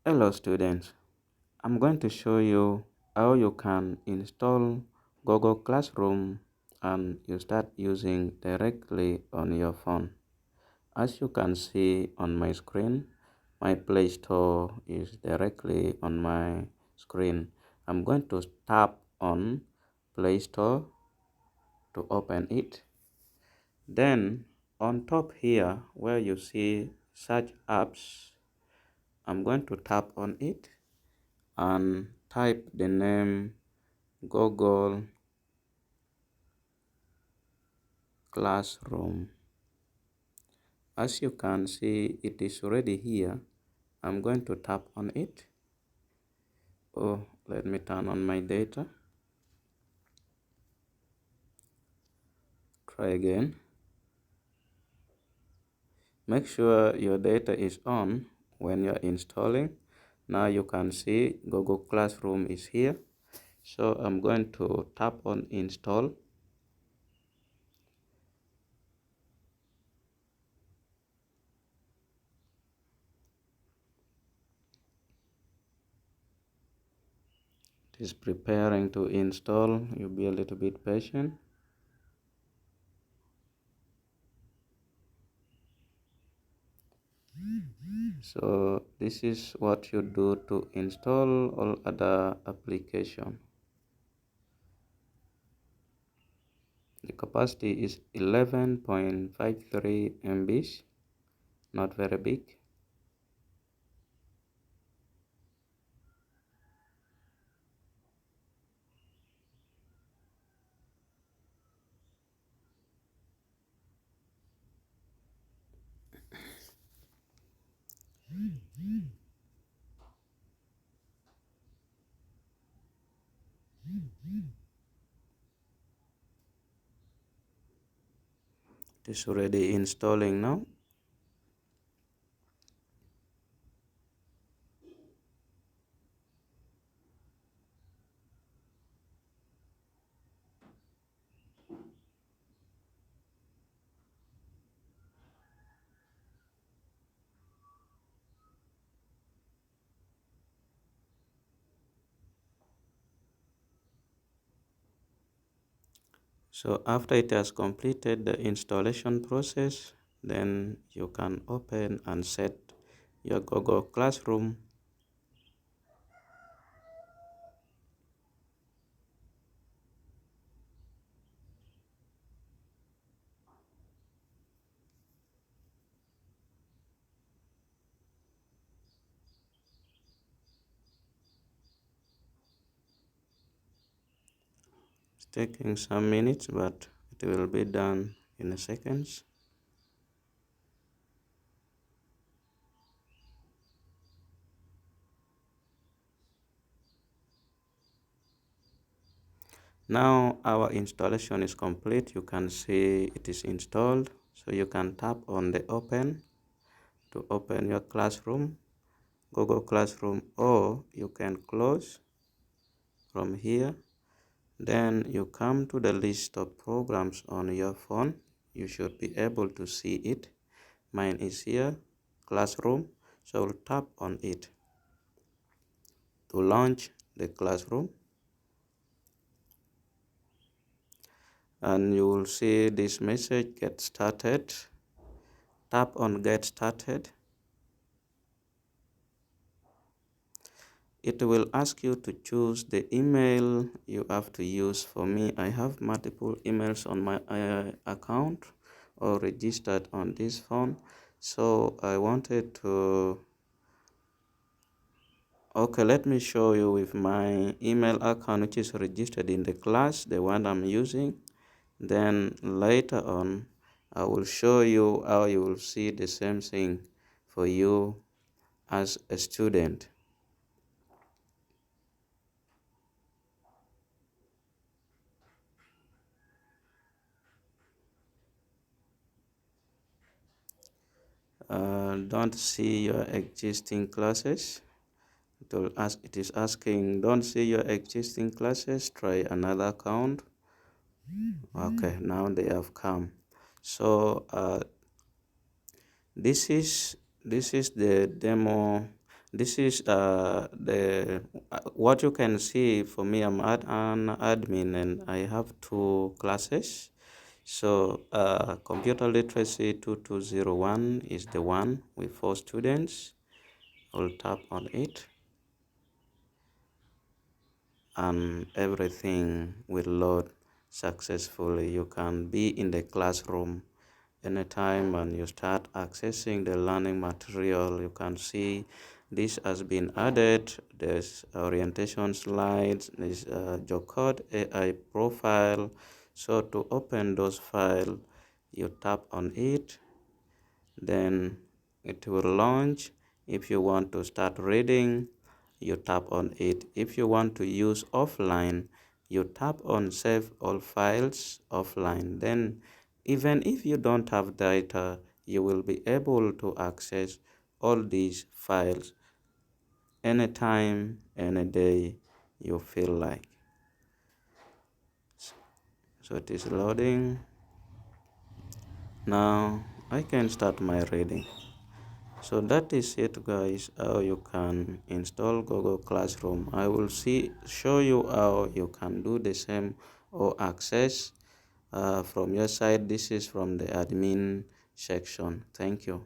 Hello students, I'm going to show you how you can install Google Classroom and you start using directly on your phone. As you can see on my screen, my Play Store is directly on my screen. I'm going to tap on Play Store to open it. Then on top here where you see search apps, I'm going to tap on it and type the name Google Classroom. As you can see, it is already here. I'm going to tap on it. Oh, let me turn on my data. Try again. Make sure your data is on when you're installing. Now you can see Google Classroom is here. So I'm going to tap on install. It is preparing to install. You'll be a little bit patient. So this is what you do to install all other application. The capacity is 11.53 MB, not very big. It is already installing now. So after it has completed the installation process, then you can open and set your Google Classroom. It's taking some minutes, but it will be done in a seconds. Now our installation is complete. You can see it is installed. So you can tap on the open to open your classroom, Google Classroom, or you can close from here. Then you come to the list of programs on your phone. You should be able to see it. Mine is here, Classroom. So we'll tap on it to launch the Classroom. And you will see this message, get started. Tap on get started. It will ask you to choose the email you have to use. For me, I have multiple emails on my account or registered on this phone. So I wanted to, okay, let me show you with my email account, which is registered in the class, the one I'm using. Then later on, I will show you how you will see the same thing for you as a student. Don't see your existing classes. It is asking, don't see your existing classes, try another account. Okay, now they have come. So this is the demo. This is the what you can see. For me, I'm an admin and I have two classes. So computer literacy 2201 is the one with 4 students. I'll tap on it and everything will load successfully. You can be in the classroom anytime and you start accessing the learning material. You can see this has been added. There's orientation slides, there's Jocode AI profile. So to open those files, you tap on it, then it will launch. If you want to start reading, you tap on it. If you want to use offline, you tap on save all files offline. Then even if you don't have data, you will be able to access all these files anytime, any day you feel like. So it is loading. Now I can start my reading. So that is it, guys, how you can install Google Classroom. I will show you how you can do the same or access from your side. This is from the admin section. Thank you.